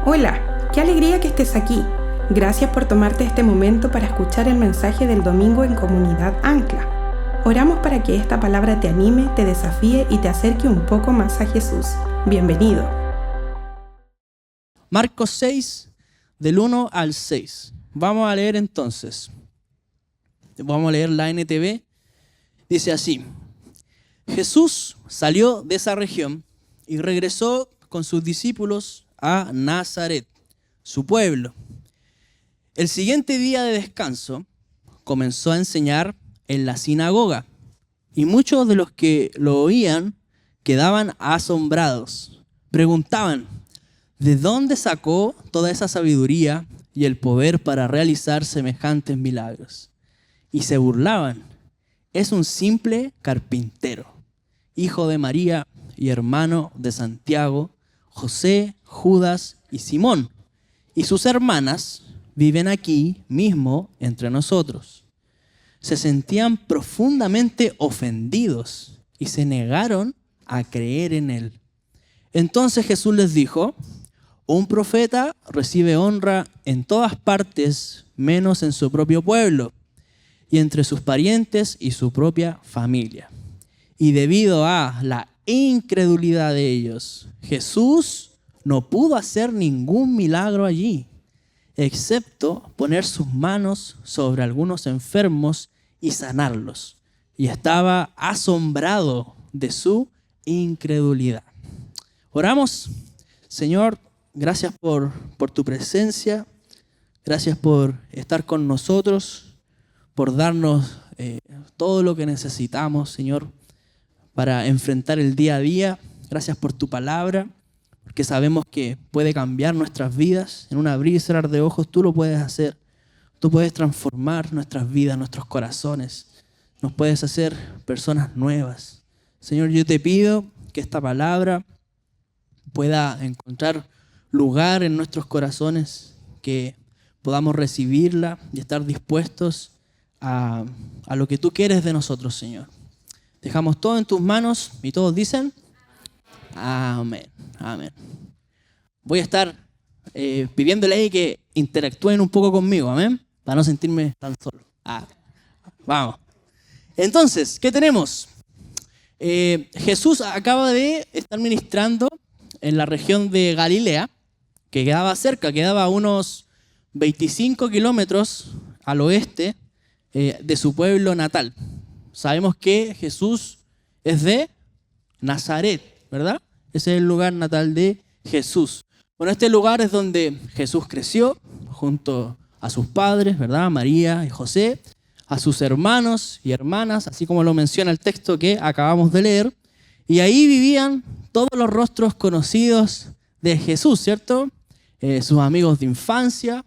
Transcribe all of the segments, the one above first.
Hola, qué alegría que estés aquí. Gracias por tomarte este momento para escuchar el mensaje del domingo en Comunidad Ancla. Oramos para que esta palabra te anime, te desafíe y te acerque un poco más a Jesús. Bienvenido. Marcos 6, del 1 al 6. Vamos a leer entonces. Vamos a leer la NTV. Dice así: Jesús salió de esa región y regresó con sus discípulos a Nazaret, su pueblo. El siguiente día de descanso comenzó a enseñar en la sinagoga, y muchos de los que lo oían quedaban asombrados. Preguntaban: ¿de dónde sacó toda esa sabiduría y el poder para realizar semejantes milagros? Y se burlaban: es un simple carpintero, hijo de María y hermano de Santiago, José, Judas y Simón. Y sus hermanas viven aquí mismo entre nosotros. Se sentían profundamente ofendidos y se negaron a creer en él. Entonces Jesús les dijo: un profeta recibe honra en todas partes, menos en su propio pueblo y entre sus parientes y su propia familia. Y debido a la incredulidad de ellos, Jesús no pudo hacer ningún milagro allí, excepto poner sus manos sobre algunos enfermos y sanarlos. Y estaba asombrado de su incredulidad. Oramos. Señor, gracias por tu presencia. Gracias por estar con nosotros, por darnos todo lo que necesitamos, Señor, para enfrentar el día a día. Gracias por tu palabra, porque sabemos que puede cambiar nuestras vidas. En un abrir y cerrar de ojos tú lo puedes hacer. Tú puedes transformar nuestras vidas, nuestros corazones. Nos puedes hacer personas nuevas. Señor, yo te pido que esta palabra pueda encontrar lugar en nuestros corazones, que podamos recibirla y estar dispuestos a lo que tú quieres de nosotros, Señor. Dejamos todo en tus manos y todos dicen amén, amén. Voy a estar pidiéndole ahí que interactúen un poco conmigo, amén, para no sentirme tan solo. Vamos. Entonces, ¿qué tenemos? Jesús acaba de estar ministrando en la región de Galilea, que quedaba cerca, quedaba a unos 25 kilómetros al oeste de su pueblo natal. Sabemos que Jesús es de Nazaret, ¿verdad? Ese es el lugar natal de Jesús. Bueno, este lugar es donde Jesús creció junto a sus padres, ¿verdad? María y José, a sus hermanos y hermanas, así como lo menciona el texto que acabamos de leer. Y ahí vivían todos los rostros conocidos de Jesús, ¿cierto? Sus amigos de infancia,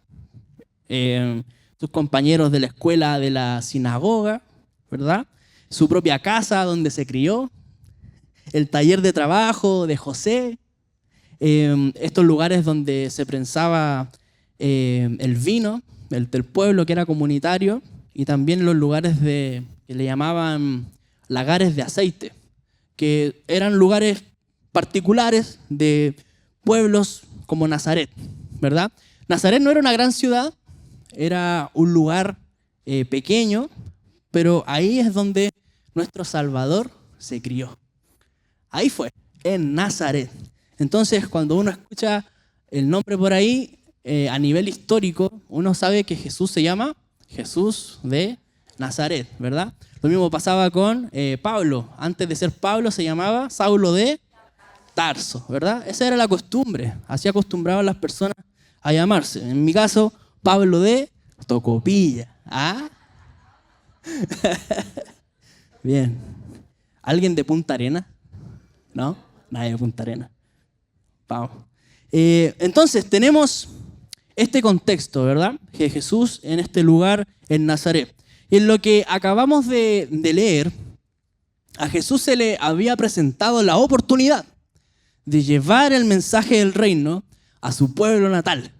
sus compañeros de la escuela de la sinagoga, ¿verdad? Su propia casa donde se crió, el taller de trabajo de José, estos lugares donde se prensaba el vino del pueblo que era comunitario, y también los lugares que le llamaban lagares de aceite, que eran lugares particulares de pueblos como Nazaret, ¿verdad? Nazaret no era una gran ciudad, era un lugar pequeño, pero ahí es donde nuestro Salvador se crió. Ahí fue, en Nazaret. Entonces, cuando uno escucha el nombre por ahí, a nivel histórico, uno sabe que Jesús se llama Jesús de Nazaret, ¿verdad? Lo mismo pasaba con Pablo. Antes de ser Pablo se llamaba Saulo de Tarso, ¿verdad? Esa era la costumbre. Así acostumbraban las personas a llamarse. En mi caso, Pablo de Tocopilla. ¿Ah? Bien. ¿Alguien de Punta Arenas? ¿No? Nadie de Punta Arenas. Vamos. Entonces, tenemos este contexto, ¿verdad? Que Jesús en este lugar, en Nazaret. Y en lo que acabamos de leer, a Jesús se le había presentado la oportunidad de llevar el mensaje del reino a su pueblo natal.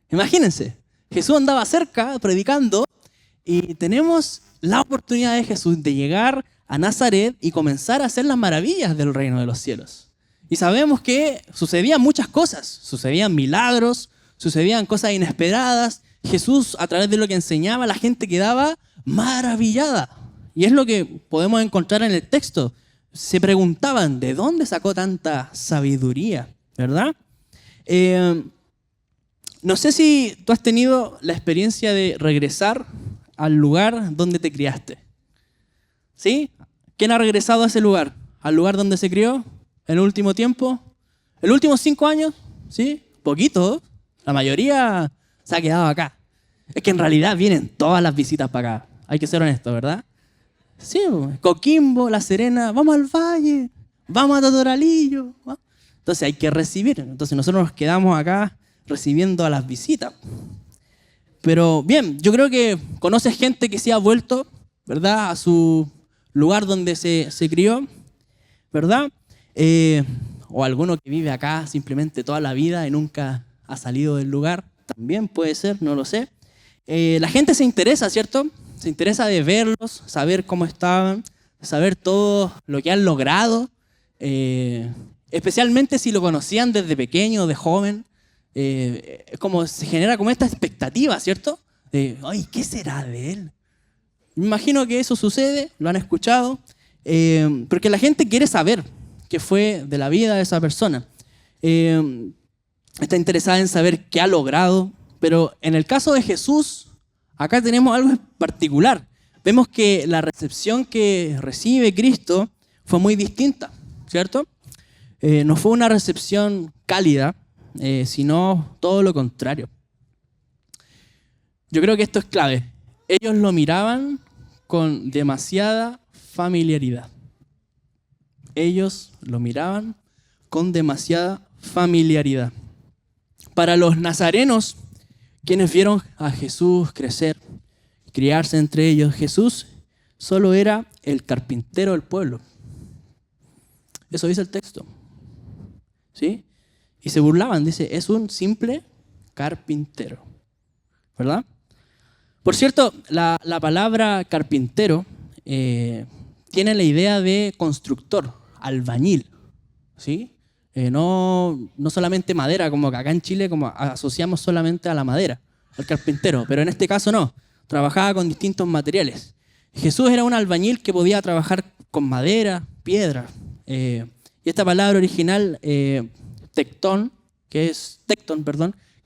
Imagínense, Jesús andaba cerca predicando y tenemos la oportunidad de Jesús de llegar a Nazaret y comenzar a hacer las maravillas del reino de los cielos. Y sabemos que sucedían muchas cosas, sucedían milagros, sucedían cosas inesperadas. Jesús, a través de lo que enseñaba, la gente quedaba maravillada. Y es lo que podemos encontrar en el texto. Se preguntaban, ¿de dónde sacó tanta sabiduría? ¿Verdad? No sé si tú has tenido la experiencia de regresar al lugar donde te criaste. ¿Sí? ¿Quién ha regresado a ese lugar? ¿Al lugar donde se crió en el último tiempo? ¿En los últimos 5 años? ¿Sí? Poquito. La mayoría se ha quedado acá. Es que en realidad vienen todas las visitas para acá. Hay que ser honestos, ¿verdad? Sí, Coquimbo, La Serena, vamos al valle, vamos a Totoralillo. Entonces hay que recibir. Entonces nosotros nos quedamos acá recibiendo a las visitas. Pero bien, yo creo que conoces gente que se ha vuelto, ¿verdad?, a su lugar donde se crió, ¿verdad? O alguno que vive acá simplemente toda la vida y nunca ha salido del lugar. También puede ser, no lo sé. La gente se interesa, ¿cierto? Se interesa de verlos, saber cómo estaban, saber todo lo que han logrado, especialmente si lo conocían desde pequeño, de joven. Como se genera como esta expectativa, ¿cierto? De, ay, ¿qué será de él? Me imagino que eso sucede, lo han escuchado, porque la gente quiere saber qué fue de la vida de esa persona. Está interesada en saber qué ha logrado, pero en el caso de Jesús, acá tenemos algo particular. Vemos que la recepción que recibe Cristo fue muy distinta, ¿cierto? No fue una recepción cálida, sino todo lo contrario. Yo creo que esto es clave. Ellos lo miraban con demasiada familiaridad. Ellos lo miraban con demasiada familiaridad. Para los nazarenos, quienes vieron a Jesús crecer, criarse entre ellos, Jesús solo era el carpintero del pueblo. Eso dice el texto. ¿Sí? Y se burlaban, dice, es un simple carpintero. ¿Verdad? Por cierto, la palabra carpintero tiene la idea de constructor, albañil. ¿Sí? No solamente madera, como que acá en Chile como asociamos solamente a la madera, al carpintero, pero en este caso no, trabajaba con distintos materiales. Jesús era un albañil que podía trabajar con madera, piedra, y esta palabra original, tectón, que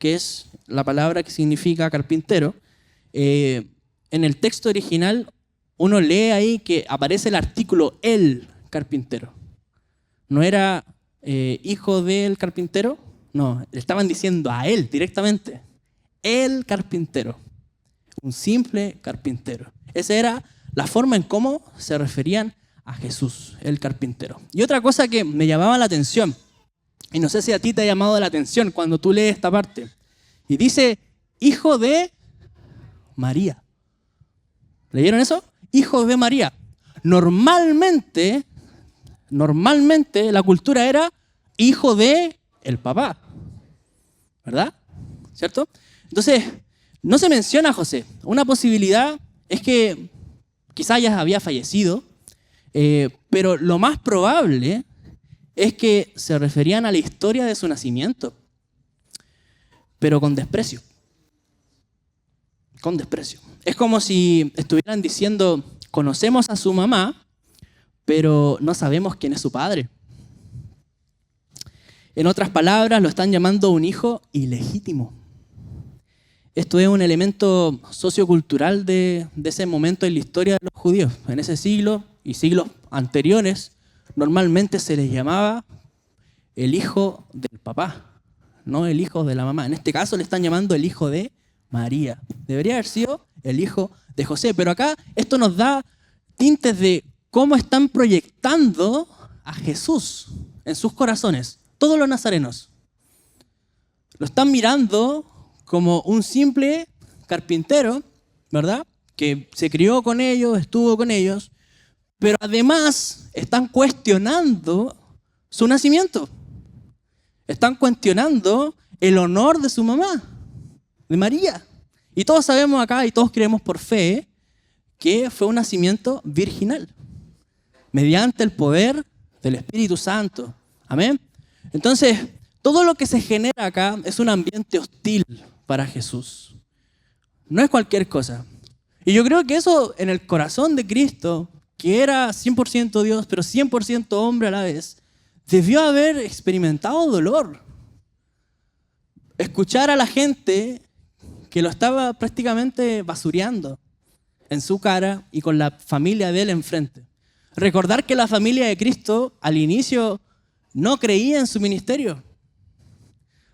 es la palabra que significa carpintero, en el texto original uno lee ahí que aparece el artículo el carpintero. No era hijo del carpintero, no, le estaban diciendo a él directamente, el carpintero, un simple carpintero. Esa era la forma en cómo se referían a Jesús, el carpintero. Y otra cosa que me llamaba la atención, y no sé si a ti te ha llamado la atención cuando tú lees esta parte, y dice, hijo de María. ¿Leyeron eso? Hijo de María. Normalmente la cultura era hijo de el papá, ¿verdad? ¿Cierto? Entonces, no se menciona a José. Una posibilidad es que quizás ya había fallecido, pero lo más probable es que se referían a la historia de su nacimiento, pero con desprecio. Con desprecio. Es como si estuvieran diciendo, conocemos a su mamá, pero no sabemos quién es su padre. En otras palabras, lo están llamando un hijo ilegítimo. Esto es un elemento sociocultural de ese momento en la historia de los judíos. En ese siglo y siglos anteriores, normalmente se les llamaba el hijo del papá, no el hijo de la mamá. En este caso le están llamando el hijo de María. Debería haber sido el hijo de José. Pero acá esto nos da tintes de cómo están proyectando a Jesús en sus corazones. Todos los nazarenos lo están mirando como un simple carpintero, ¿verdad? Que se crió con ellos, estuvo con ellos, pero además están cuestionando su nacimiento. Están cuestionando el honor de su mamá, de María. Y todos sabemos acá y todos creemos por fe que fue un nacimiento virginal, mediante el poder del Espíritu Santo. Amén. Entonces, todo lo que se genera acá es un ambiente hostil para Jesús. No es cualquier cosa. Y yo creo que eso en el corazón de Cristo, que era 100% Dios, pero 100% hombre a la vez, debió haber experimentado dolor. Escuchar a la gente que lo estaba prácticamente basureando en su cara y con la familia de él enfrente. Recordar que la familia de Cristo al inicio no creía en su ministerio.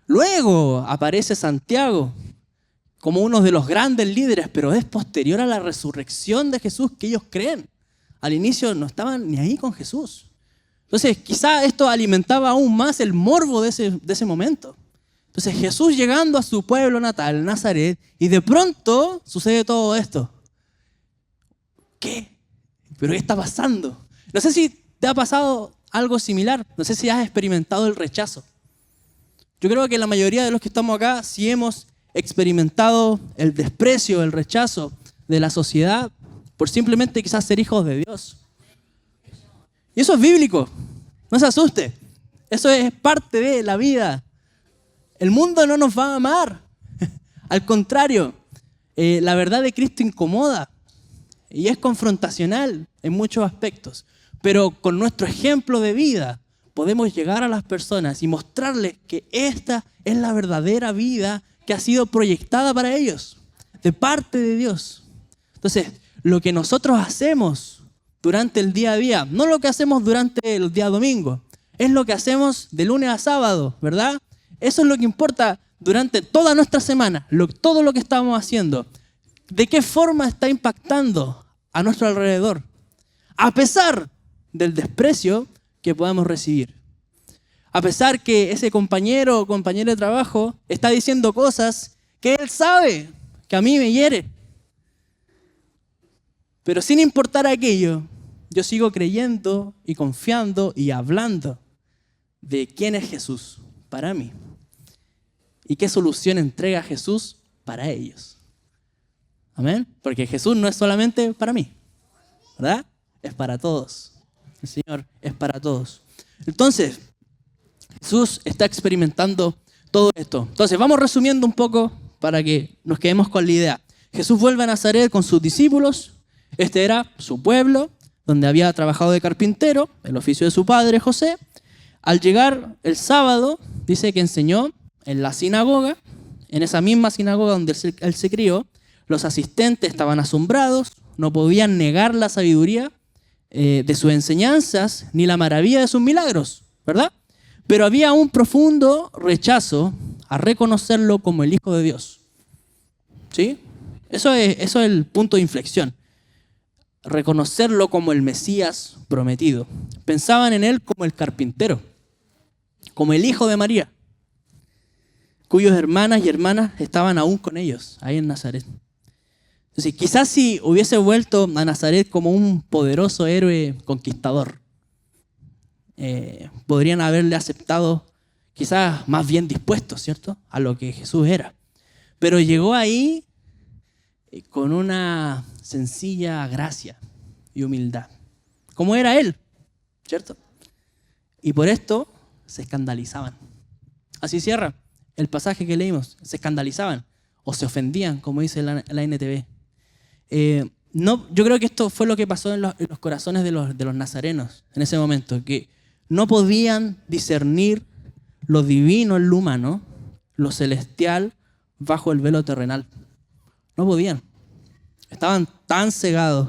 Luego aparece Santiago como uno de los grandes líderes, pero es posterior a la resurrección de Jesús que ellos creen. Al inicio no estaban ni ahí con Jesús. Entonces, quizá esto alimentaba aún más el morbo de ese momento. Entonces, Jesús llegando a su pueblo natal, Nazaret, y de pronto sucede todo esto. ¿Qué? ¿Pero qué está pasando? No sé si te ha pasado algo similar. No sé si has experimentado el rechazo. Yo creo que la mayoría de los que estamos acá sí hemos experimentado el desprecio, el rechazo de la sociedad por simplemente quizás ser hijos de Dios. Y eso es bíblico. No se asuste. Eso es parte de la vida. El mundo no nos va a amar. Al contrario, la verdad de Cristo incomoda y es confrontacional en muchos aspectos. Pero con nuestro ejemplo de vida podemos llegar a las personas y mostrarles que esta es la verdadera vida que ha sido proyectada para ellos, de parte de Dios. Entonces, lo que nosotros hacemos durante el día a día, no lo que hacemos durante el día domingo, es lo que hacemos de lunes a sábado, ¿verdad? Eso es lo que importa durante toda nuestra semana, todo lo que estamos haciendo. ¿De qué forma está impactando a nuestro alrededor? A pesar del desprecio que podamos recibir. A pesar que ese compañero o compañera de trabajo está diciendo cosas que él sabe que a mí me hiere. Pero sin importar aquello, yo sigo creyendo y confiando y hablando de quién es Jesús para mí. Y qué solución entrega Jesús para ellos. Amén. Porque Jesús no es solamente para mí, ¿verdad? Es para todos. El Señor es para todos. Entonces, Jesús está experimentando todo esto. Entonces, vamos resumiendo un poco para que nos quedemos con la idea. Jesús vuelve a Nazaret con sus discípulos. Este era su pueblo, donde había trabajado de carpintero, el oficio de su padre José. Al llegar el sábado, dice que enseñó en la sinagoga, en esa misma sinagoga donde él se crió. Los asistentes estaban asombrados, no podían negar la sabiduría de sus enseñanzas ni la maravilla de sus milagros, ¿verdad? Pero había un profundo rechazo a reconocerlo como el Hijo de Dios. ¿Sí? Eso es el punto de inflexión. Reconocerlo como el Mesías prometido. Pensaban en él como el carpintero, como el hijo de María, cuyos hermanas y hermanas estaban aún con ellos, ahí en Nazaret. Entonces, quizás si hubiese vuelto a Nazaret como un poderoso héroe conquistador, podrían haberle aceptado quizás más bien dispuestos, ¿cierto?, a lo que Jesús era. Pero llegó ahí con una sencilla gracia y humildad, como era él, ¿cierto? Y por esto se escandalizaban. Así cierra el pasaje que leímos. Se escandalizaban o se ofendían, como dice la NTV. Yo creo que esto fue lo que pasó en los corazones de los nazarenos en ese momento, que no podían discernir lo divino en lo humano, lo celestial bajo el velo terrenal. No podían. Estaban tan cegados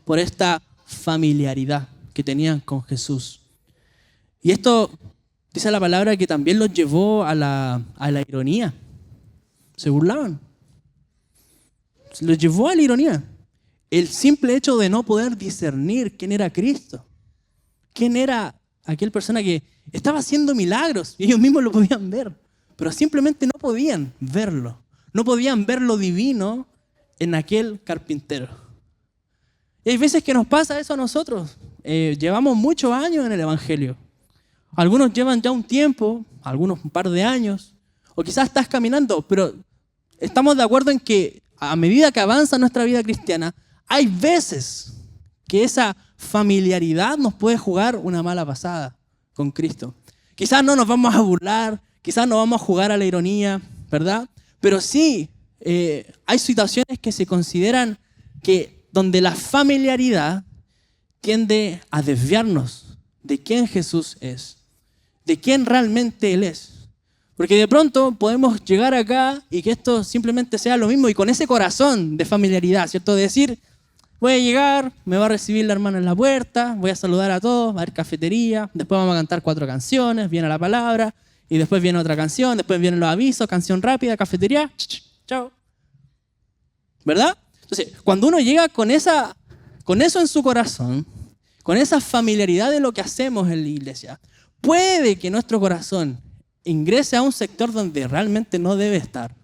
por esta familiaridad que tenían con Jesús. Y esto, dice la palabra, que también los llevó a la ironía. Se burlaban. Los llevó a la ironía. El simple hecho de no poder discernir quién era Cristo. Quién era aquella persona que estaba haciendo milagros y ellos mismos lo podían ver. Pero simplemente no podían verlo. No podían ver lo divino en aquel carpintero. Y hay veces que nos pasa eso a nosotros. Llevamos muchos años en el Evangelio. Algunos llevan ya un tiempo, algunos un par de años, o quizás estás caminando, pero estamos de acuerdo en que a medida que avanza nuestra vida cristiana, hay veces que esa familiaridad nos puede jugar una mala pasada con Cristo. Quizás no nos vamos a burlar, quizás no vamos a jugar a la ironía, ¿verdad? Pero sí, hay situaciones que se consideran que donde la familiaridad tiende a desviarnos de quién Jesús es, de quién realmente Él es. Porque de pronto podemos llegar acá y que esto simplemente sea lo mismo y con ese corazón de familiaridad, ¿cierto? De decir, voy a llegar, me va a recibir la hermana en la puerta, voy a saludar a todos, va a haber cafetería, después vamos a cantar 4 canciones, viene la palabra, y después viene otra canción, después vienen los avisos, canción rápida, cafetería, chao. ¿Verdad? Entonces, cuando uno llega con eso en su corazón, con esa familiaridad de lo que hacemos en la iglesia, puede que nuestro corazón ingrese a un sector donde realmente no debe estar.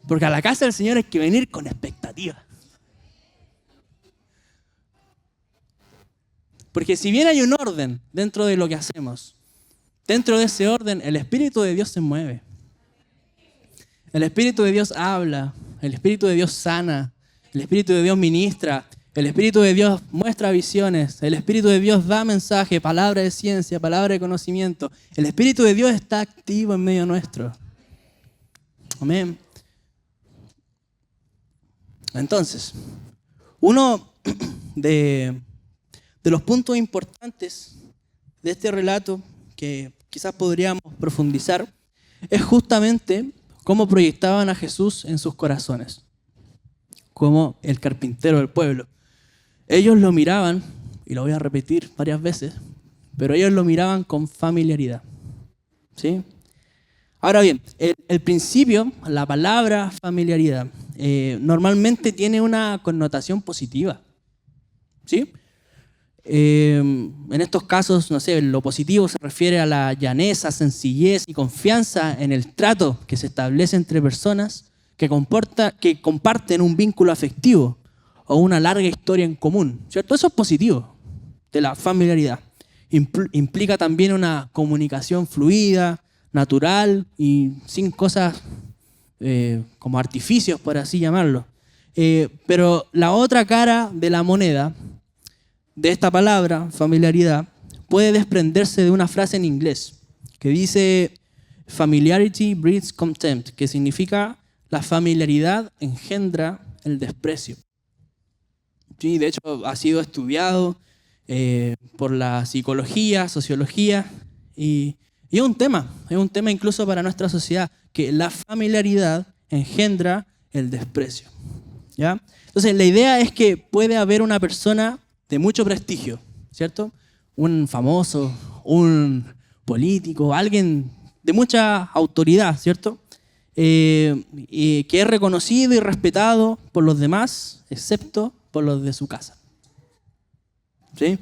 Porque a la casa del Señor hay que venir con expectativa. Porque si bien hay un orden dentro de lo que hacemos, dentro de ese orden el Espíritu de Dios se mueve. El Espíritu de Dios habla, el Espíritu de Dios sana, el Espíritu de Dios ministra, el Espíritu de Dios muestra visiones, el Espíritu de Dios da mensaje, palabra de ciencia, palabra de conocimiento. El Espíritu de Dios está activo en medio nuestro. Amén. Entonces, uno de los puntos importantes de este relato que quizás podríamos profundizar es justamente cómo proyectaban a Jesús en sus corazones, como el carpintero del pueblo. Ellos lo miraban, y lo voy a repetir varias veces, pero ellos lo miraban con familiaridad. ¿Sí? Ahora bien, el principio, la palabra familiaridad, normalmente tiene una connotación positiva. ¿Sí? En estos casos, no sé, lo positivo se refiere a la llaneza, sencillez y confianza en el trato que se establece entre personas que comparten un vínculo afectivo o una larga historia en común, ¿cierto? Eso es positivo de la familiaridad. Implica también una comunicación fluida, natural y sin cosas como artificios, por así llamarlo. Pero la otra cara de la moneda de esta palabra, familiaridad, puede desprenderse de una frase en inglés que dice familiarity breeds contempt, que significa la familiaridad engendra el desprecio. Sí, de hecho, ha sido estudiado por la psicología, sociología, y es un tema incluso para nuestra sociedad, que la familiaridad engendra el desprecio. ¿Ya? Entonces, la idea es que puede haber una persona de mucho prestigio, ¿cierto? Un famoso, un político, alguien de mucha autoridad, ¿cierto? Y que es reconocido y respetado por los demás, excepto por los de su casa. ¿Sí?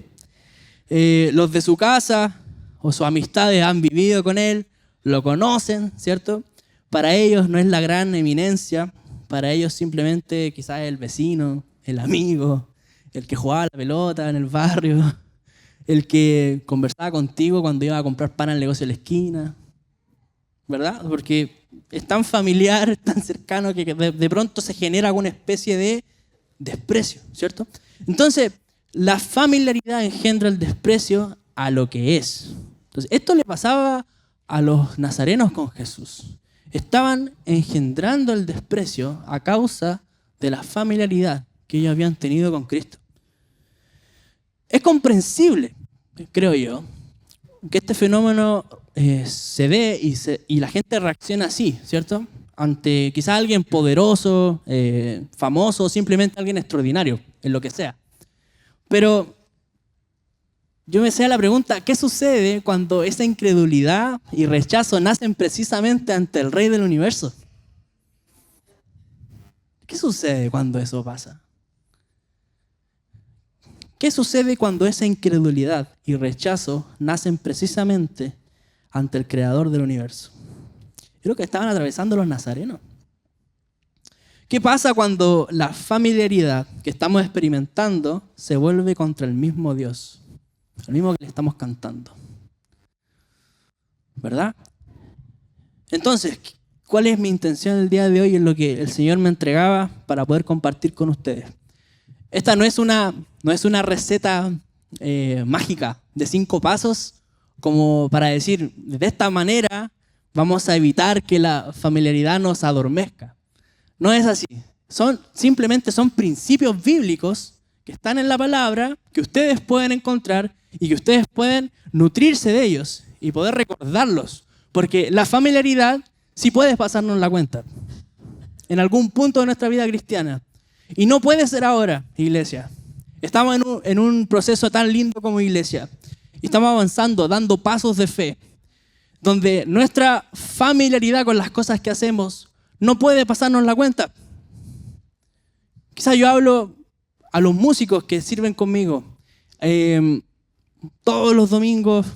Los de su casa o sus amistades han vivido con él, lo conocen, ¿cierto? Para ellos no es la gran eminencia, para ellos simplemente quizás el vecino, el amigo, el que jugaba la pelota en el barrio, el que conversaba contigo cuando iba a comprar pan al negocio de la esquina, ¿verdad? Porque es tan familiar, tan cercano que de pronto se genera alguna especie de desprecio, ¿cierto? Entonces, la familiaridad engendra el desprecio a lo que es. Entonces, esto le pasaba a los nazarenos con Jesús. Estaban engendrando el desprecio a causa de la familiaridad que ellos habían tenido con Cristo. Es comprensible, creo yo, que este fenómeno se dé y la gente reacciona así, ¿cierto? Ante quizás alguien poderoso, famoso, o simplemente alguien extraordinario, en lo que sea. Pero yo me hacía la pregunta, ¿qué sucede cuando esa incredulidad y rechazo nacen precisamente ante el Rey del Universo? ¿Qué sucede cuando eso pasa? ¿Qué sucede cuando esa incredulidad y rechazo nacen precisamente ante el Creador del universo? Es lo que estaban atravesando los nazarenos. ¿Qué pasa cuando la familiaridad que estamos experimentando se vuelve contra el mismo Dios? El mismo que le estamos cantando. ¿Verdad? Entonces, ¿cuál es mi intención el día de hoy en lo que el Señor me entregaba para poder compartir con ustedes? Esta no es una receta mágica, de 5 pasos como para decir, de esta manera vamos a evitar que la familiaridad nos adormezca. No es así. Simplemente son principios bíblicos que están en la palabra, que ustedes pueden encontrar y que ustedes pueden nutrirse de ellos y poder recordarlos. Porque la familiaridad sí puede pasarnos la cuenta en algún punto de nuestra vida cristiana. Y no puede ser ahora, iglesia. Estamos en un proceso tan lindo como iglesia. Y estamos avanzando, dando pasos de fe, donde nuestra familiaridad con las cosas que hacemos no puede pasarnos la cuenta. Quizás yo hablo a los músicos que sirven conmigo. Todos los domingos,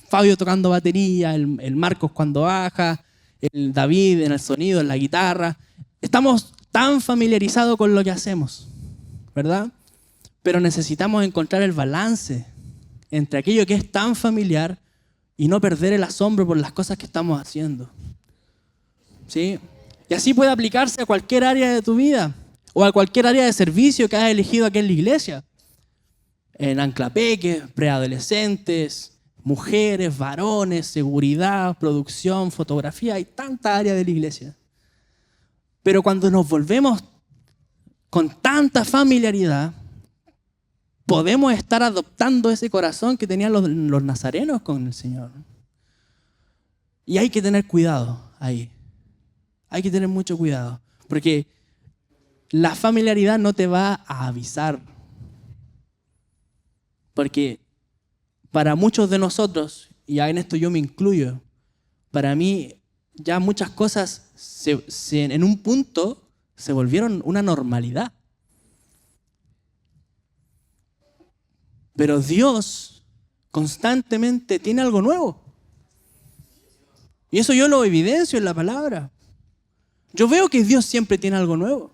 Fabio tocando batería, el Marcos cuando baja, el David en el sonido, en la guitarra. Estamos tan familiarizados con lo que hacemos, ¿verdad? Pero necesitamos encontrar el balance entre aquello que es tan familiar y no perder el asombro por las cosas que estamos haciendo. ¿Sí? Y así puede aplicarse a cualquier área de tu vida o a cualquier área de servicio que hayas elegido aquí en la iglesia. En Anclapeque, preadolescentes, mujeres, varones, seguridad, producción, fotografía, hay tanta área de la iglesia. Pero cuando nos volvemos con tanta familiaridad, podemos estar adoptando ese corazón que tenían los nazarenos con el Señor. Y hay que tener cuidado ahí. Hay que tener mucho cuidado. Porque la familiaridad no te va a avisar. Porque para muchos de nosotros, y en esto yo me incluyo, para mí ya muchas cosas en un punto se volvieron una normalidad. Pero Dios constantemente tiene algo nuevo. Y eso yo lo evidencio en la palabra. Yo veo que Dios siempre tiene algo nuevo.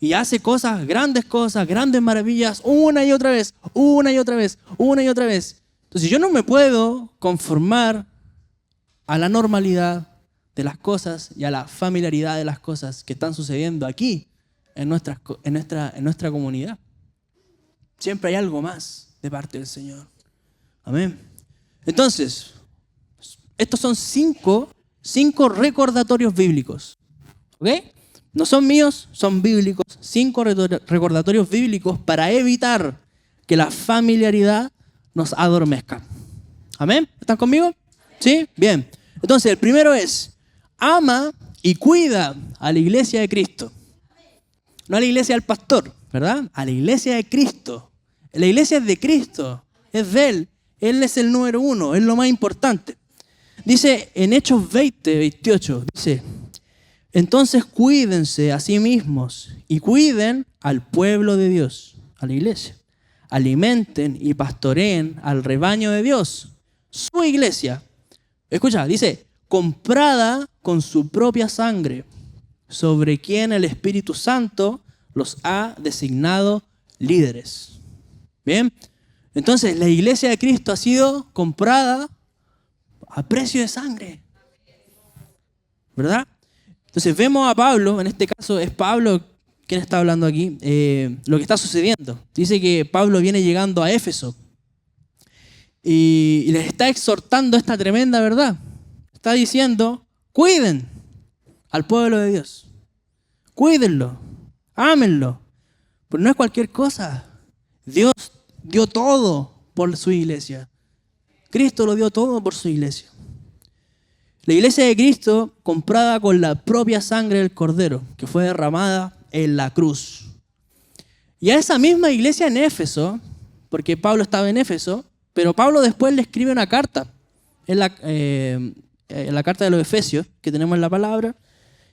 Y hace cosas, grandes maravillas, una y otra vez, una y otra vez, una y otra vez. Entonces yo no me puedo conformar a la normalidad de las cosas y a la familiaridad de las cosas que están sucediendo aquí en nuestra comunidad. Siempre hay algo más de parte del Señor. Amén. Entonces, estos son cinco recordatorios bíblicos. ¿Ok? No son míos, son bíblicos. 5 recordatorios bíblicos para evitar que la familiaridad nos adormezca. ¿Amén? ¿Están conmigo? ¿Sí? Bien. Entonces, el primero es, ama y cuida a la iglesia de Cristo. No a la iglesia del pastor, ¿verdad? A la iglesia de Cristo. La iglesia es de Cristo, es de Él. Él es el número 1, es lo más importante. Dice en Hechos 20, 28, dice, entonces cuídense a sí mismos y cuiden al pueblo de Dios, a la iglesia. Alimenten y pastoreen al rebaño de Dios, su iglesia. Escucha, dice, comprada con su propia sangre, sobre quien el Espíritu Santo los ha designado líderes. Bien, entonces la iglesia de Cristo ha sido comprada a precio de sangre, ¿verdad? Entonces vemos a Pablo, en este caso es Pablo quien está hablando aquí, lo que está sucediendo. Dice que Pablo viene llegando a Éfeso y les está exhortando esta tremenda verdad. Está diciendo, cuiden al pueblo de Dios, cuídenlo, ámenlo, pero no es cualquier cosa. Dios dio todo por su iglesia. Cristo lo dio todo por su iglesia. La iglesia de Cristo comprada con la propia sangre del Cordero, que fue derramada en la cruz. Y a esa misma iglesia en Éfeso, porque Pablo estaba en Éfeso, pero Pablo después le escribe una carta, en la carta de los Efesios, que tenemos en la palabra.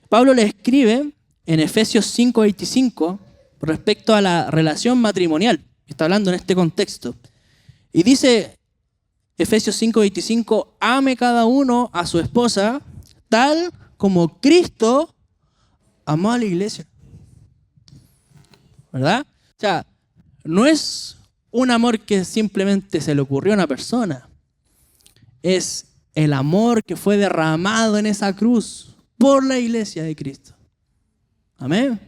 Pablo le escribe en Efesios 5:25 respecto a la relación matrimonial. Está hablando en este contexto. Y dice Efesios 5:25, ame cada uno a su esposa tal como Cristo amó a la iglesia. ¿Verdad? O sea, no es un amor que simplemente se le ocurrió a una persona. Es el amor que fue derramado en esa cruz por la iglesia de Cristo. Amén.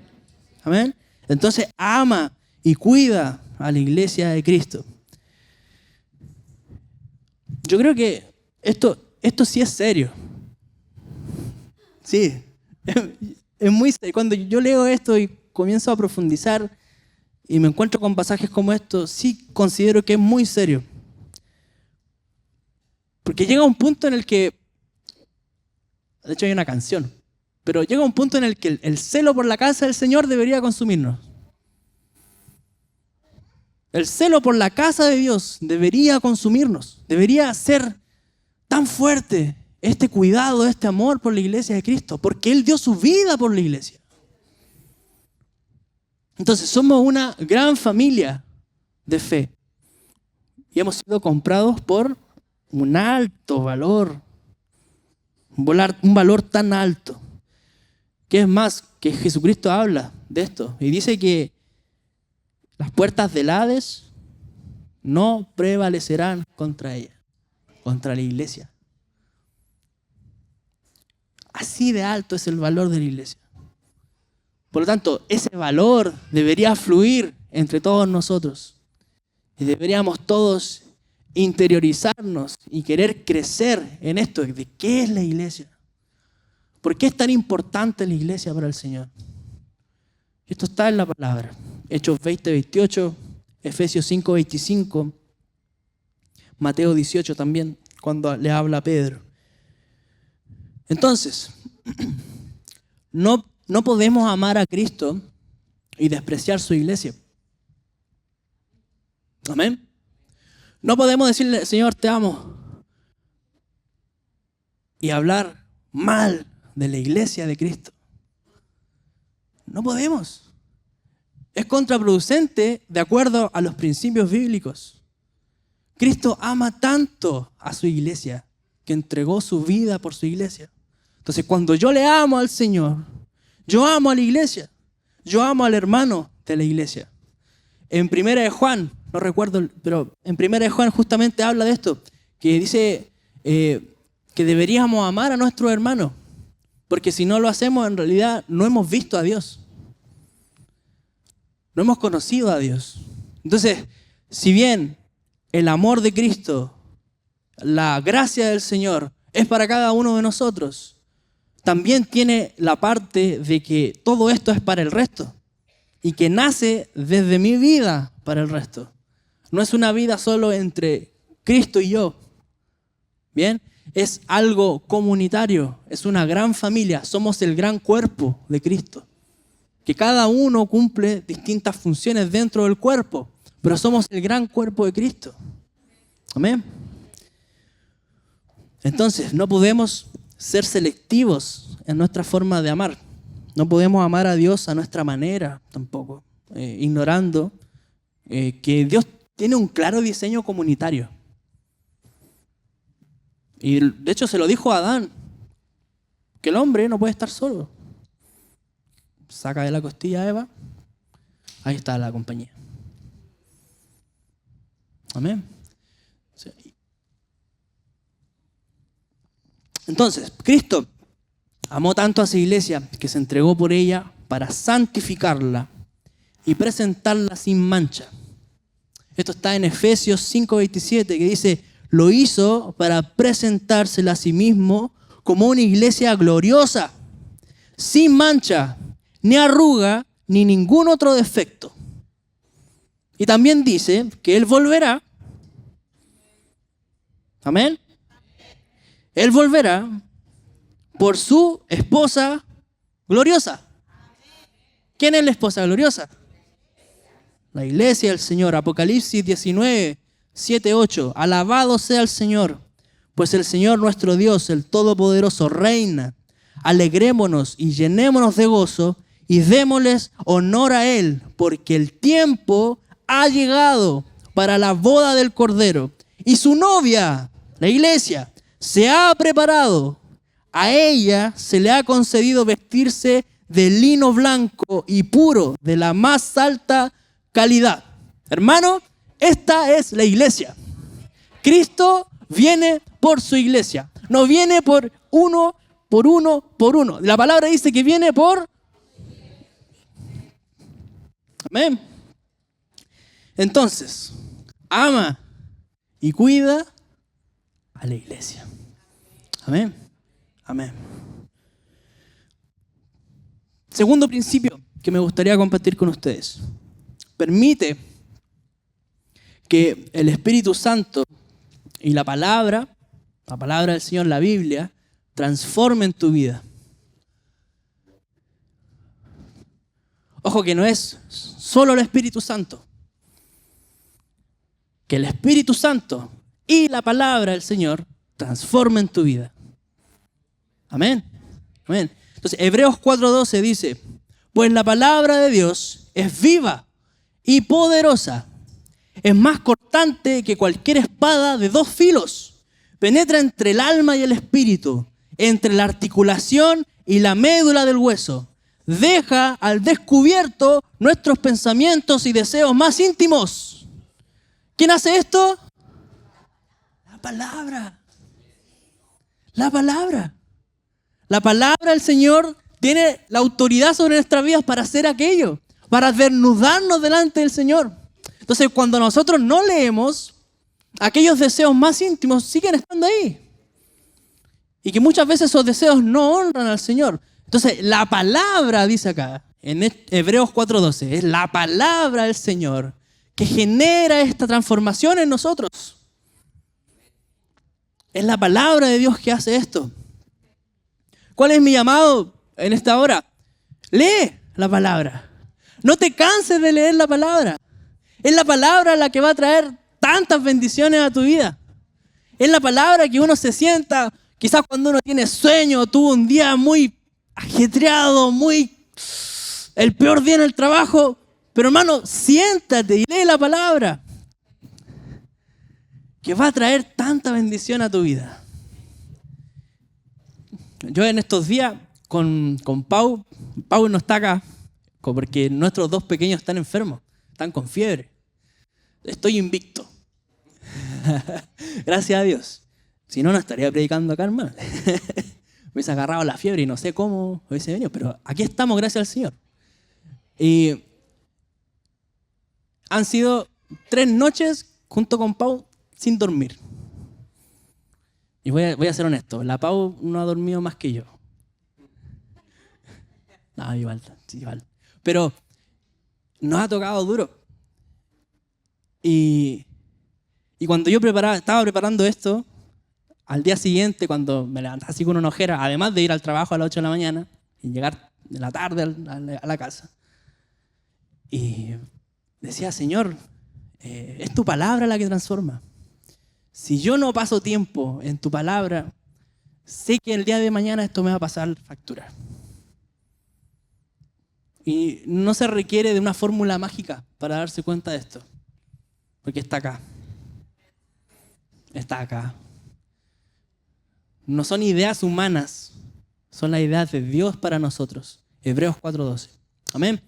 Amén. Entonces ama y cuida a la iglesia de Cristo. yo creo que esto sí es serio. Sí, es muy serio. Cuando yo leo esto y comienzo a profundizar y me encuentro con pasajes como estos, sí considero que es muy serio. Porque llega un punto en el que, de hecho hay una canción, pero llega un punto en el que el celo por la casa del Señor debería consumirnos. El celo por la casa de Dios debería consumirnos, debería ser tan fuerte este cuidado, este amor por la iglesia de Cristo, porque Él dio su vida por la iglesia. Entonces somos una gran familia de fe y hemos sido comprados por un alto valor, un valor tan alto, que es más, que Jesucristo habla de esto y dice que las puertas del Hades no prevalecerán contra ella, contra la iglesia. Así de alto es el valor de la iglesia. Por lo tanto, ese valor debería fluir entre todos nosotros. Y deberíamos todos interiorizarnos y querer crecer en esto de qué es la iglesia. ¿Por qué es tan importante la iglesia para el Señor? Esto está en la palabra. Hechos 20:28, Efesios 5:25, Mateo 18 también, cuando le habla a Pedro. Entonces, no podemos amar a Cristo y despreciar su iglesia. Amén. No podemos decirle, Señor, te amo, y hablar mal de la iglesia de Cristo. No podemos. Es contraproducente de acuerdo a los principios bíblicos. Cristo ama tanto a su iglesia que entregó su vida por su iglesia. Entonces, cuando yo le amo al Señor, yo amo a la iglesia, yo amo al hermano de la iglesia. En 1 de Juan, no recuerdo, pero en 1 de Juan justamente habla de esto, que dice que deberíamos amar a nuestros hermanos, porque si no lo hacemos, en realidad no hemos visto a Dios. No hemos conocido a Dios. Entonces, si bien el amor de Cristo, la gracia del Señor es para cada uno de nosotros, también tiene la parte de que todo esto es para el resto y que nace desde mi vida para el resto. No es una vida solo entre Cristo y yo. ¿Bien? Es algo comunitario, es una gran familia, somos el gran cuerpo de Cristo. Que cada uno cumple distintas funciones dentro del cuerpo, pero somos el gran cuerpo de Cristo. Amén. Entonces, no podemos ser selectivos en nuestra forma de amar. No podemos amar a Dios a nuestra manera tampoco, ignorando que Dios tiene un claro diseño comunitario. Y de hecho se lo dijo a Adán, que el hombre no puede estar solo. Saca de la costilla a Eva, ahí está la compañía. Amén. Sí. Entonces, Cristo amó tanto a su iglesia que se entregó por ella para santificarla y presentarla sin mancha. Esto está en Efesios 5:27, que dice, lo hizo para presentársela a sí mismo como una iglesia gloriosa, sin mancha, ni arruga, ni ningún otro defecto. Y también dice que Él volverá. Amén. Él volverá por su esposa gloriosa. ¿Quién es la esposa gloriosa? La iglesia del Señor. Apocalipsis 19:7-8. Alabado sea el Señor, pues el Señor nuestro Dios, el Todopoderoso, reina. Alegrémonos y llenémonos de gozo y démosles honor a Él, porque el tiempo ha llegado para la boda del Cordero y su novia, la iglesia, se ha preparado. A ella se le ha concedido vestirse de lino blanco y puro, de la más alta calidad. Hermano, esta es la iglesia. Cristo viene por su iglesia. No viene por uno. La palabra dice que viene por... Amén. Entonces, ama y cuida a la iglesia. Amén. Amén. Segundo principio que me gustaría compartir con ustedes. Permite que el Espíritu Santo y la palabra del Señor, la Biblia, transformen tu vida. Ojo que no es solo el Espíritu Santo. Que el Espíritu Santo y la palabra del Señor transformen tu vida. Amén. Amén. Entonces, Hebreos 4:12 dice, pues la palabra de Dios es viva y poderosa. Es más cortante que cualquier espada de 2 filos. Penetra entre el alma y el espíritu, entre la articulación y la médula del hueso. Deja al descubierto nuestros pensamientos y deseos más íntimos. ¿Quién hace esto? La palabra. La palabra. La palabra del Señor tiene la autoridad sobre nuestras vidas para hacer aquello, para desnudarnos delante del Señor. Entonces, cuando nosotros no leemos, aquellos deseos más íntimos siguen estando ahí. Y que muchas veces esos deseos no honran al Señor. Entonces, la palabra, dice acá, en Hebreos 4:12, es la palabra del Señor que genera esta transformación en nosotros. Es la palabra de Dios que hace esto. ¿Cuál es mi llamado en esta hora? Lee la palabra. No te canses de leer la palabra. Es la palabra la que va a traer tantas bendiciones a tu vida. Es la palabra que uno se sienta, quizás cuando uno tiene sueño, tuvo un día muy ajetreado, el peor día en el trabajo. Pero hermano, siéntate y lee la palabra, que va a traer tanta bendición a tu vida. Yo en estos días con Pau no está acá, porque nuestros 2 pequeños están enfermos, están con fiebre. Estoy invicto. Gracias a Dios. Si no, no estaría predicando acá, hermano. Me hubiese agarrado la fiebre y no sé cómo hubiese venido, pero aquí estamos, gracias al Señor. Y han sido 3 noches junto con Pau sin dormir. Y voy a ser honesto, la Pau no ha dormido más que yo. No, igual. Pero nos ha tocado duro. Y cuando yo estaba preparando esto, al día siguiente, cuando me levantaba así con una ojera, además de ir al trabajo a las 8 de la mañana y llegar de la tarde a la casa, y decía, Señor, es tu palabra la que transforma. Si yo no paso tiempo en tu palabra, sé que el día de mañana esto me va a pasar factura. Y no se requiere de una fórmula mágica para darse cuenta de esto. Porque está acá. Está acá. No son ideas humanas, son las ideas de Dios para nosotros. Hebreos 4:12. Amén.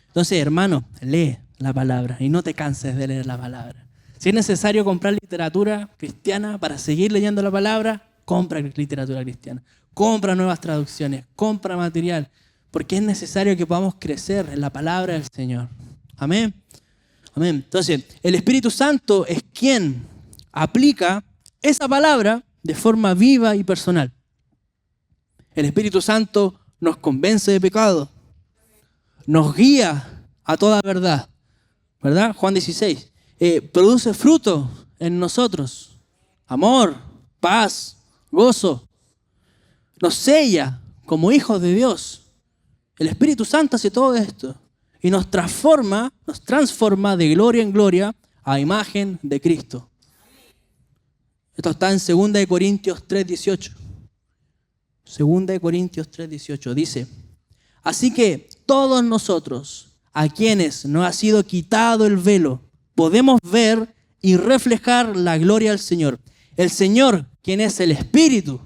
Entonces, hermano, lee la palabra y no te canses de leer la palabra. Si es necesario comprar literatura cristiana para seguir leyendo la palabra, compra literatura cristiana. Compra nuevas traducciones, compra material, porque es necesario que podamos crecer en la palabra del Señor. Amén. Amén. Entonces, el Espíritu Santo es quien aplica esa palabra de forma viva y personal. El Espíritu Santo nos convence de pecado, nos guía a toda verdad, ¿verdad? Juan 16. Produce fruto en nosotros, amor, paz, gozo, nos sella como hijos de Dios. El Espíritu Santo hace todo esto y nos transforma de gloria en gloria a imagen de Cristo. Esto está en 2 Corintios 3:18. 2 Corintios 3:18 dice, así que todos nosotros, a quienes nos ha sido quitado el velo, podemos ver y reflejar la gloria del Señor. El Señor, quien es el Espíritu,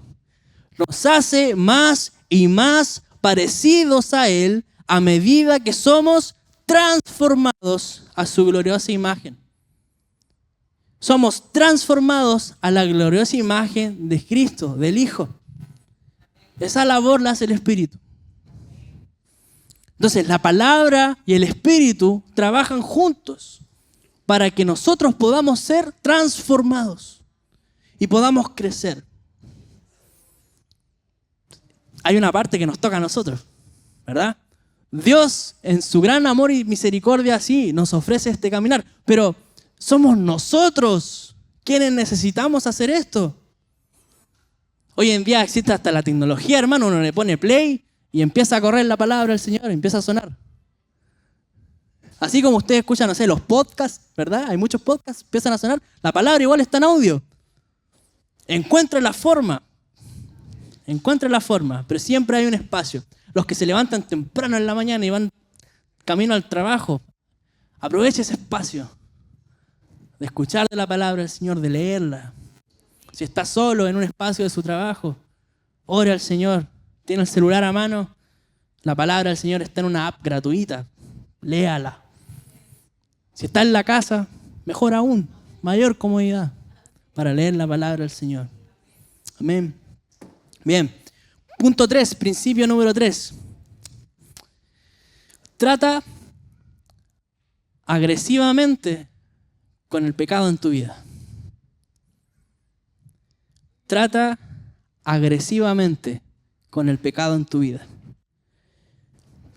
nos hace más y más parecidos a Él a medida que somos transformados a su gloriosa imagen. Somos transformados a la gloriosa imagen de Cristo, del Hijo. Esa labor la hace el Espíritu. Entonces, la palabra y el Espíritu trabajan juntos para que nosotros podamos ser transformados. y podamos crecer. Hay una parte que nos toca a nosotros, ¿verdad? Dios, en su gran amor y misericordia, sí, nos ofrece este caminar, pero somos nosotros quienes necesitamos hacer esto. Hoy en día existe hasta la tecnología, hermano, uno le pone play y empieza a correr la palabra del Señor, empieza a sonar. Así como ustedes escuchan, no sé, los podcasts, ¿verdad? Hay muchos podcasts, empiezan a sonar, la palabra igual está en audio. Encuentre la forma, pero siempre hay un espacio. Los que se levantan temprano en la mañana y van camino al trabajo, aproveche ese espacio de escuchar de la palabra del Señor, de leerla. Si está solo en un espacio de su trabajo, ore al Señor. Tiene el celular a mano, la palabra del Señor está en una app gratuita, léala. Si está en la casa, mejor aún, mayor comodidad para leer la palabra del Señor. Amén. Bien. Punto 3, principio número 3. Trata agresivamente con el pecado en tu vida. Trata agresivamente con el pecado en tu vida.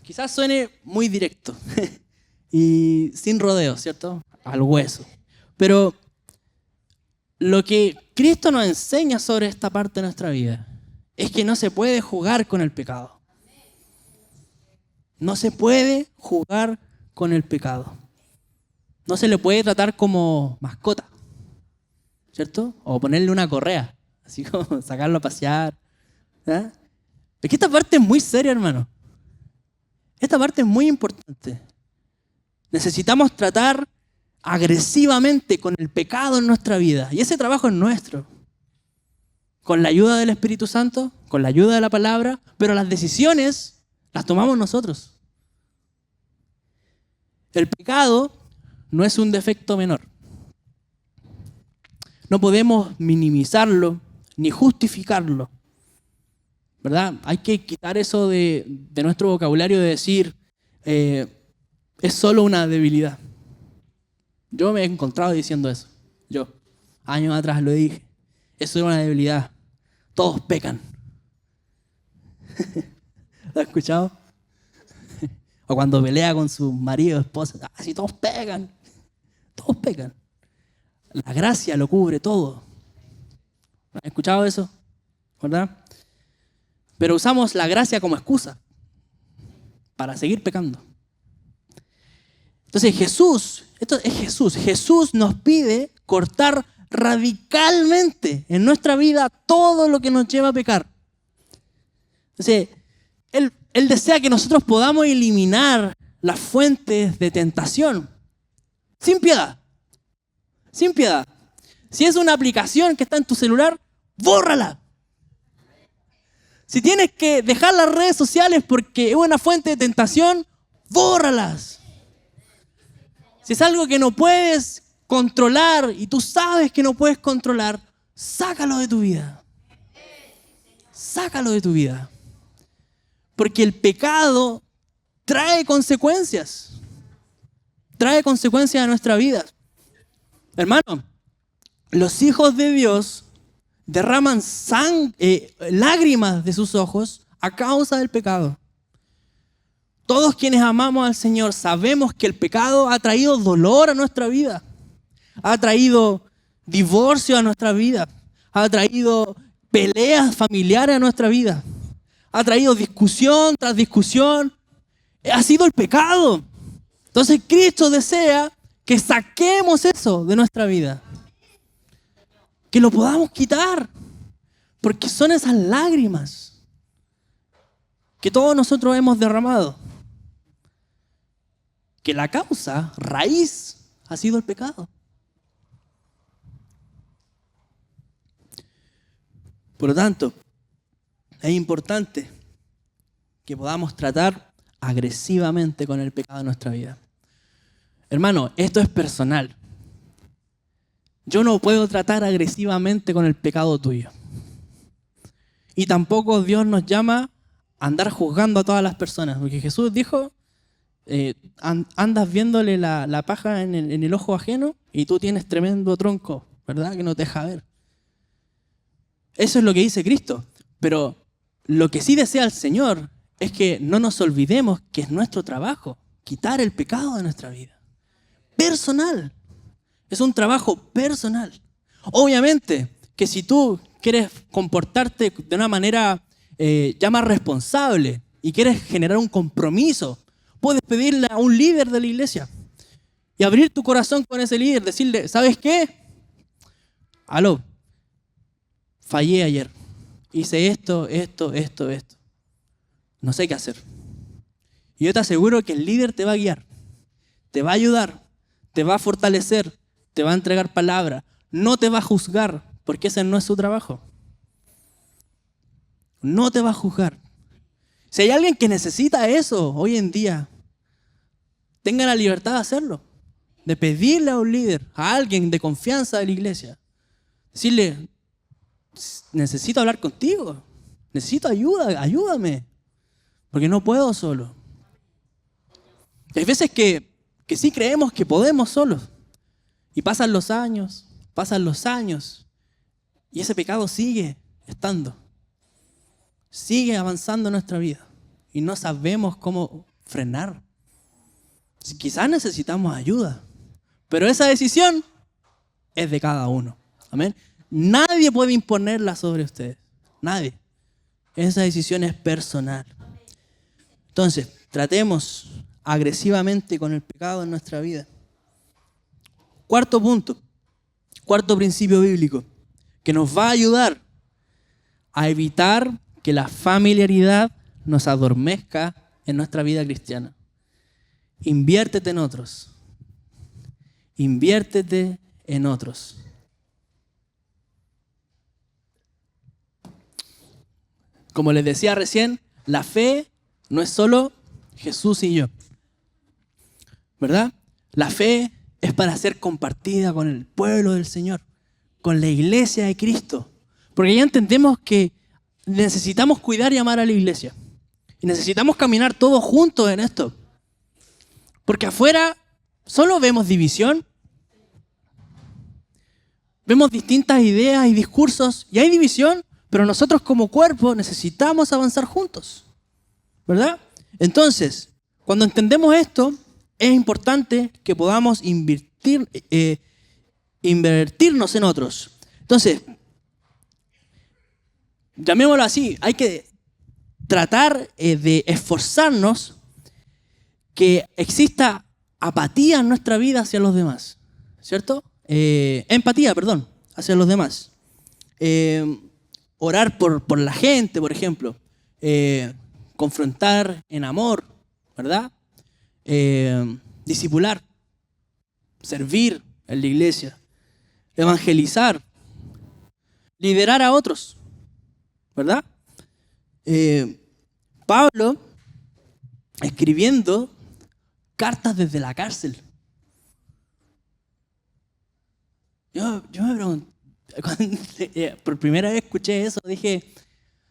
Quizás suene muy directo y sin rodeo, ¿cierto? Al hueso. Pero lo que Cristo nos enseña sobre esta parte de nuestra vida es que no se puede jugar con el pecado. No se puede jugar con el pecado. No se le puede tratar como mascota, ¿cierto? O ponerle una correa, así como sacarlo a pasear. ¿Eh? Es que esta parte es muy seria, hermano. Esta parte es muy importante. Necesitamos tratar agresivamente con el pecado en nuestra vida. Y ese trabajo es nuestro. Con la ayuda del Espíritu Santo, con la ayuda de la palabra, pero las decisiones las tomamos nosotros. El pecado no es un defecto menor. No podemos minimizarlo ni justificarlo, ¿verdad? Hay que quitar eso de nuestro vocabulario de decir es solo una debilidad. Yo me he encontrado diciendo eso. Yo, años atrás lo dije. Eso es una debilidad. Todos pecan. ¿Lo has escuchado? O cuando pelea con su marido o esposa. Si todos pecan. Todos pecan. La gracia lo cubre todo. ¿Has escuchado eso? ¿Verdad? Pero usamos la gracia como excusa para seguir pecando. Entonces esto es Jesús. Jesús nos pide cortar radicalmente en nuestra vida todo lo que nos lleva a pecar. Entonces, Él desea que nosotros podamos eliminar las fuentes de tentación sin piedad. Sin piedad. Si es una aplicación que está en tu celular, bórrala. Si tienes que dejar las redes sociales porque es una fuente de tentación, bórralas. Si es algo que no puedes controlar y tú sabes que no puedes controlar, sácalo de tu vida. Sácalo de tu vida. Porque el pecado trae consecuencias. Trae consecuencias a nuestra vida. Hermano, los hijos de Dios derraman lágrimas de sus ojos a causa del pecado. Todos quienes amamos al Señor sabemos que el pecado ha traído dolor a nuestra vida. Ha traído divorcio a nuestra vida. Ha traído peleas familiares a nuestra vida. Ha traído discusión tras discusión. Ha sido el pecado. Entonces Cristo desea que saquemos eso de nuestra vida. Que lo podamos quitar. Porque son esas lágrimas que todos nosotros hemos derramado. Que la causa, raíz, ha sido el pecado. Por lo tanto, es importante que podamos tratar agresivamente con el pecado en nuestra vida. Hermano, esto es personal. Yo no puedo tratar agresivamente con el pecado tuyo. Y tampoco Dios nos llama a andar juzgando a todas las personas. Porque Jesús dijo, andas viéndole la paja en el ojo ajeno y tú tienes tremendo tronco, ¿verdad? Que no te deja ver. Eso es lo que dice Cristo. Pero lo que sí desea el Señor es que no nos olvidemos que es nuestro trabajo quitar el pecado de nuestra vida. Personal. Es un trabajo personal. Obviamente que si tú quieres comportarte de una manera ya más responsable y quieres generar un compromiso, puedes pedirle a un líder de la iglesia y abrir tu corazón con ese líder, decirle, ¿sabes qué? Aló, fallé ayer, hice esto. No sé qué hacer. Y yo te aseguro que el líder te va a guiar, te va a ayudar, te va a fortalecer, te va a entregar palabra, no te va a juzgar, porque ese no es su trabajo. No te va a juzgar. Si hay alguien que necesita eso hoy en día, tenga la libertad de hacerlo, de pedirle a un líder, a alguien de confianza de la iglesia, decirle, necesito hablar contigo, necesito ayuda, ayúdame, porque no puedo solo. Y hay veces que sí creemos que podemos solos, y pasan los años, y ese pecado sigue estando, sigue avanzando en nuestra vida, y no sabemos cómo frenar. Quizás necesitamos ayuda, pero esa decisión es de cada uno. Amén. Nadie puede imponerla sobre ustedes. Nadie. Esa decisión es personal. Entonces, tratemos agresivamente con el pecado en nuestra vida. Cuarto punto, cuarto principio bíblico, que nos va a ayudar a evitar que la familiaridad nos adormezca en nuestra vida cristiana. Inviértete en otros. Inviértete en otros. Como les decía recién, la fe no es solo Jesús y yo, ¿verdad? La fe es para ser compartida con el pueblo del Señor, con la iglesia de Cristo. Porque ya entendemos que necesitamos cuidar y amar a la iglesia. Y necesitamos caminar todos juntos en esto. Porque afuera solo vemos división. Vemos distintas ideas y discursos y hay división, pero nosotros como cuerpo necesitamos avanzar juntos, ¿verdad? Entonces, cuando entendemos esto, es importante que podamos invertirnos en otros. Entonces, llamémoslo así, hay que tratar de esforzarnos que exista apatía en nuestra vida hacia los demás, ¿cierto? Empatía, hacia los demás. Orar por la gente, por ejemplo. Confrontar en amor, ¿verdad? Discipular. Servir en la iglesia. Evangelizar. Liderar a otros, ¿verdad? Pablo, escribiendo cartas desde la cárcel. Yo me pregunto, cuando por primera vez escuché eso, dije,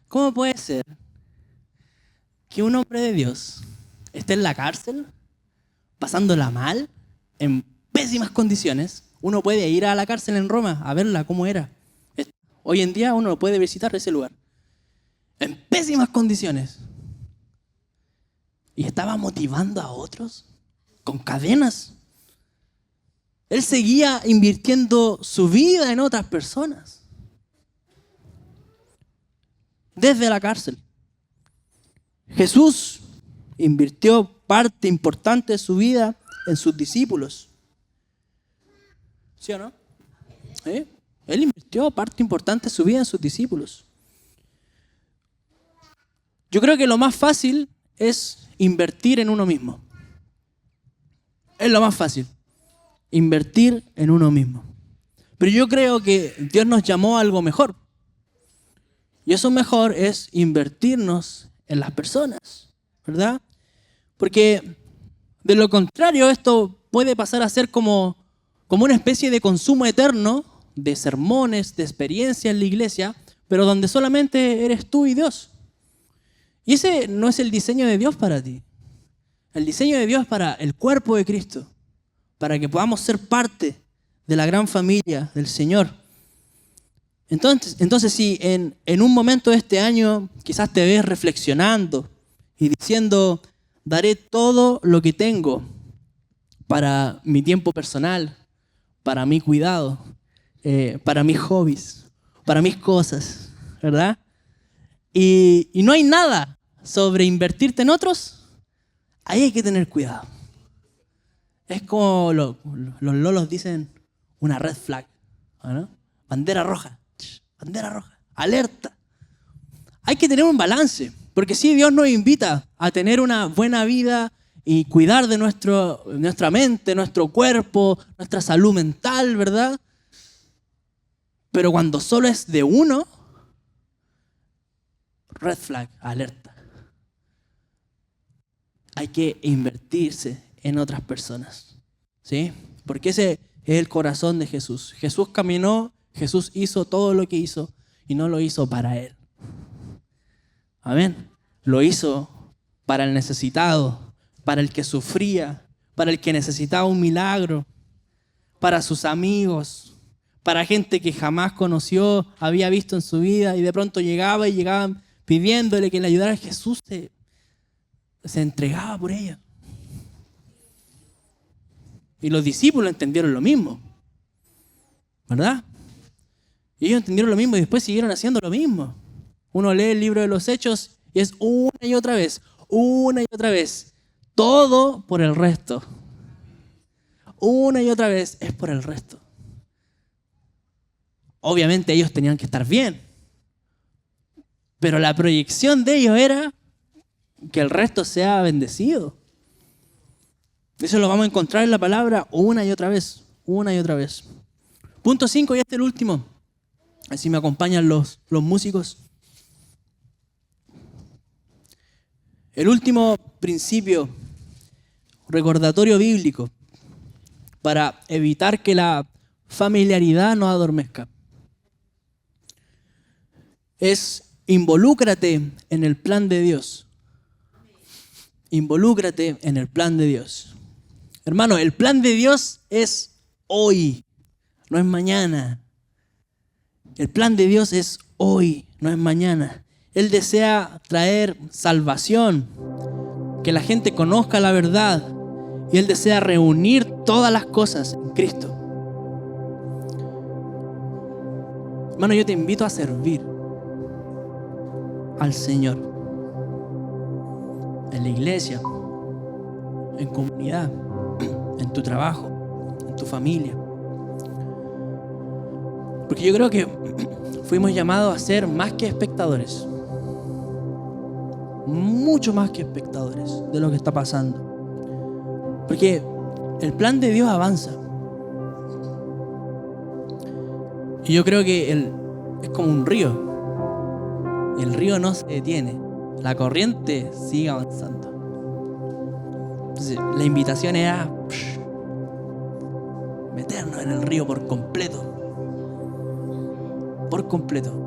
¿cómo puede ser que un hombre de Dios esté en la cárcel, pasándola mal, en pésimas condiciones? Uno puede ir a la cárcel en Roma a verla cómo era. Hoy en día uno puede visitar ese lugar. En pésimas condiciones. Y estaba motivando a otros con cadenas. Él seguía invirtiendo su vida en otras personas. Desde la cárcel. Jesús invirtió parte importante de su vida en sus discípulos. ¿Sí o no? Él invirtió parte importante de su vida en sus discípulos. Yo creo que lo más fácil es invertir en uno mismo. Es lo más fácil. Invertir en uno mismo. Pero yo creo que Dios nos llamó a algo mejor. Y eso mejor es invertirnos en las personas, ¿verdad? Porque de lo contrario esto puede pasar a ser como una especie de consumo eterno de sermones, de experiencia en la iglesia, pero donde solamente eres tú y Dios. Y ese no es el diseño de Dios para ti. El diseño de Dios es para el cuerpo de Cristo, para que podamos ser parte de la gran familia del Señor. Entonces si en un momento de este año quizás te ves reflexionando y diciendo, daré todo lo que tengo para mi tiempo personal, para mi cuidado, para mis hobbies, para mis cosas, ¿verdad? Y no hay nada sobre invertirte en otros, ahí hay que tener cuidado. Es como los lolos dicen, una red flag, ¿no? Bandera roja, alerta. Hay que tener un balance, porque sí, Dios nos invita a tener una buena vida y cuidar de nuestra mente, nuestro cuerpo, nuestra salud mental, ¿verdad? Pero cuando solo es de uno, red flag, alerta. Hay que invertirse en otras personas, ¿sí? Porque ese es el corazón de Jesús. Jesús caminó, Jesús hizo todo lo que hizo y no lo hizo para Él. Amén. Lo hizo para el necesitado, para el que sufría, para el que necesitaba un milagro, para sus amigos, para gente que jamás conoció, había visto en su vida y de pronto llegaban pidiéndole que le ayudara. Jesús se entregaba por ellos. Y los discípulos entendieron lo mismo, ¿verdad? Y ellos entendieron lo mismo y después siguieron haciendo lo mismo. Uno lee el libro de los Hechos y es una y otra vez, todo por el resto. Una y otra vez es por el resto. Obviamente ellos tenían que estar bien, pero la proyección de ellos era que el resto sea bendecido. Eso lo vamos a encontrar en la palabra una y otra vez. Punto 5, y este es el último. Así me acompañan los músicos. El último principio, recordatorio bíblico, para evitar que la familiaridad nos adormezca, es involúcrate en el plan de Dios. Involúcrate en el plan de Dios. Hermano, el plan de Dios es hoy, no es mañana. El plan de Dios es hoy, no es mañana. Él desea traer salvación, que la gente conozca la verdad, y Él desea reunir todas las cosas en Cristo. Hermano, yo te invito a servir al Señor en la iglesia, en comunidad, en tu trabajo, en tu familia. Porque yo creo que fuimos llamados a ser más que espectadores. Mucho más que espectadores de lo que está pasando. Porque el plan de Dios avanza. Y yo creo que es como un río. El río no se detiene. La corriente sigue avanzando. Entonces, la invitación era meternos en el río por completo. Por completo.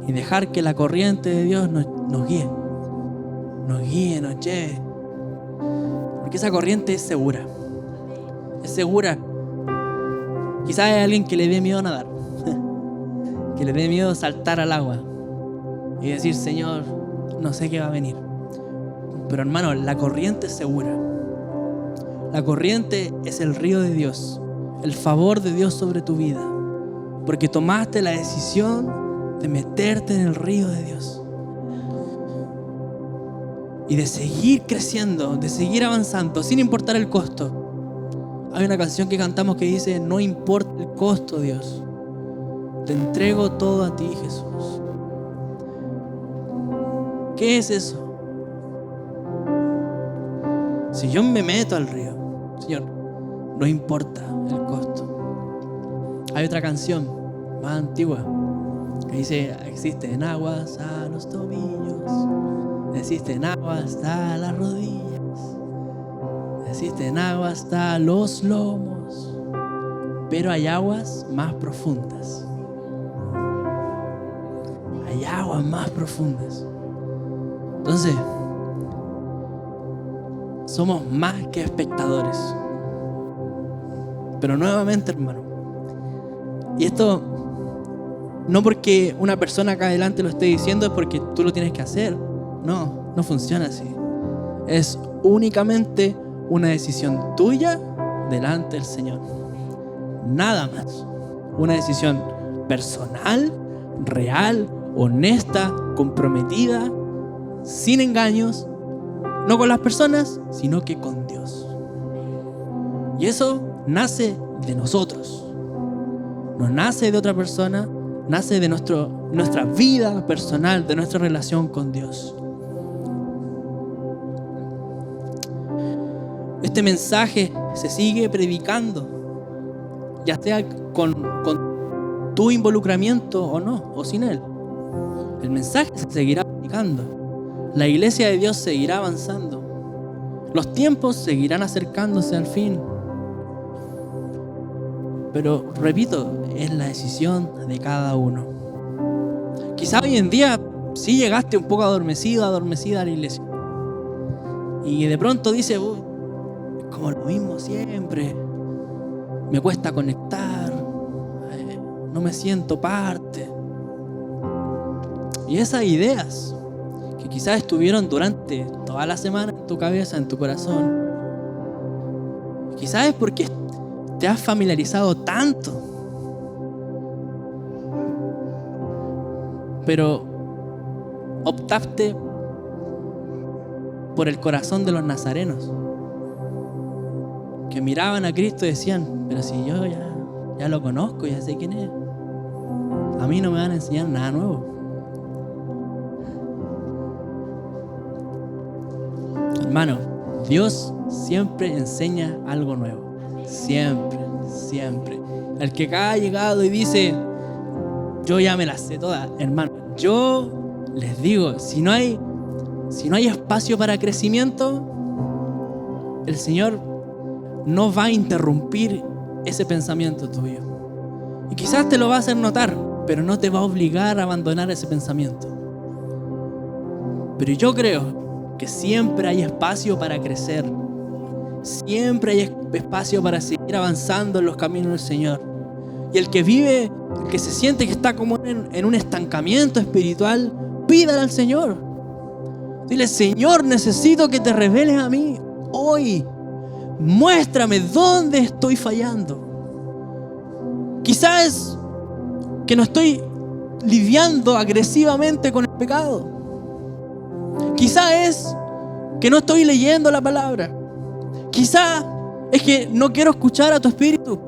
Y dejar que la corriente de Dios nos guíe. Nos guíe, nos lleve. Porque esa corriente es segura. Es segura. Quizás hay alguien que le dé miedo nadar. Que le dé miedo saltar al agua. Y decir, Señor, no sé qué va a venir. Pero hermano, la corriente es segura. La corriente es el río de Dios. El favor de Dios sobre tu vida. Porque tomaste la decisión de meterte en el río de Dios. Y de seguir creciendo, de seguir avanzando, sin importar el costo. Hay una canción que cantamos que dice, no importa el costo, Dios. Te entrego todo a ti, Jesús. ¿Qué es eso? Si yo me meto al río, Señor, no importa el costo. Hay otra canción más antigua que dice, existen aguas a los tobillos, existen aguas hasta las rodillas, existen aguas hasta los lomos, pero hay aguas más profundas. Hay aguas más profundas. Entonces, somos más que espectadores. Pero nuevamente, hermano, Y esto no porque una persona acá adelante lo esté diciendo, es porque tú lo tienes que hacer. No, no funciona así. Es únicamente una decisión tuya delante del Señor. Nada más. Una decisión personal, real, honesta, comprometida, sin engaños, no con las personas, sino que con Dios. Y eso nace de nosotros. No nace de otra persona, nace de nuestra vida personal, de nuestra relación con Dios. Este mensaje se sigue predicando, ya sea con tu involucramiento o no, o sin él. El mensaje se seguirá predicando. La iglesia de Dios seguirá avanzando. Los tiempos seguirán acercándose al fin. Pero, repito, es la decisión de cada uno. Quizá hoy en día sí llegaste un poco adormecida a la iglesia. Y de pronto dices, es como lo mismo siempre. Me cuesta conectar. No me siento parte. Y esas ideas que quizás estuvieron durante toda la semana en tu cabeza, en tu corazón, quizás es porque te has familiarizado tanto. Pero optaste por el corazón de los nazarenos, que miraban a Cristo y decían, pero si yo ya lo conozco, ya sé quién es. A mí no me van a enseñar nada nuevo. Hermano, Dios siempre enseña algo nuevo. Siempre, siempre. El que acá ha llegado y dice, yo ya me las sé todas, hermano, yo les digo, si no hay espacio para crecimiento, el Señor no va a interrumpir ese pensamiento tuyo. Y quizás te lo va a hacer notar, pero no te va a obligar a abandonar ese pensamiento. Pero yo creo que siempre hay espacio para crecer. Siempre hay espacio para seguir avanzando en los caminos del Señor. Y el que vive, el que se siente que está como en un estancamiento espiritual, pídale al Señor. Dile, Señor, necesito que te reveles a mí hoy. Muéstrame dónde estoy fallando. Quizás es que no estoy lidiando agresivamente con el pecado. Quizás es que no estoy leyendo la palabra. Quizás es que no quiero escuchar a tu espíritu.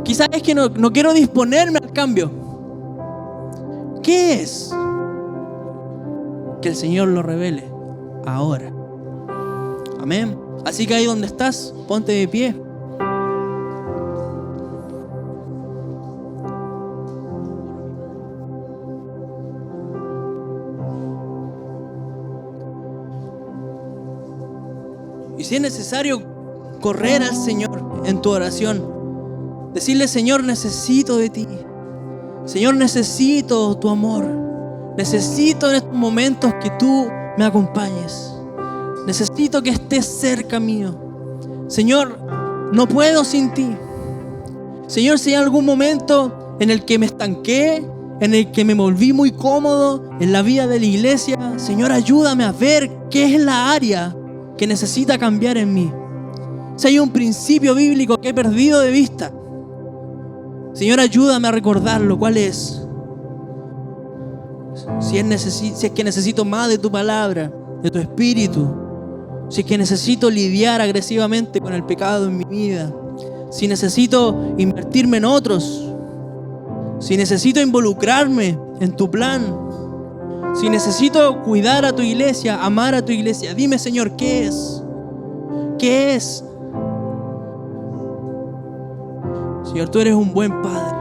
Quizás es que no quiero disponerme al cambio. ¿Qué es? Que el Señor lo revele ahora. Amén. Así que ahí donde estás, ponte de pie. Y si es necesario correr al Señor en tu oración, decirle, Señor, necesito de ti. Señor, necesito tu amor. Necesito en estos momentos que tú me acompañes. Necesito que estés cerca mío. Señor, no puedo sin ti. Señor, si hay algún momento en el que me estanqué, en el que me volví muy cómodo en la vida de la iglesia, Señor, ayúdame a ver qué es la área que necesita cambiar en mí. Si hay un principio bíblico que he perdido de vista, Señor, ayúdame a recordarlo. ¿Cuál es? Si es que necesito más de tu palabra, de tu espíritu. Si es que necesito lidiar agresivamente con el pecado en mi vida. Si necesito invertirme en otros. Si necesito involucrarme en tu plan. Si necesito cuidar a tu iglesia, amar a tu iglesia. Dime, Señor, ¿qué es? ¿Qué es? Señor, tú eres un buen Padre.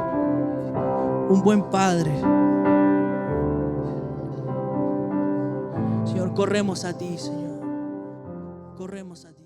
Un buen Padre. Señor, corremos a ti, Señor. Corremos a ti.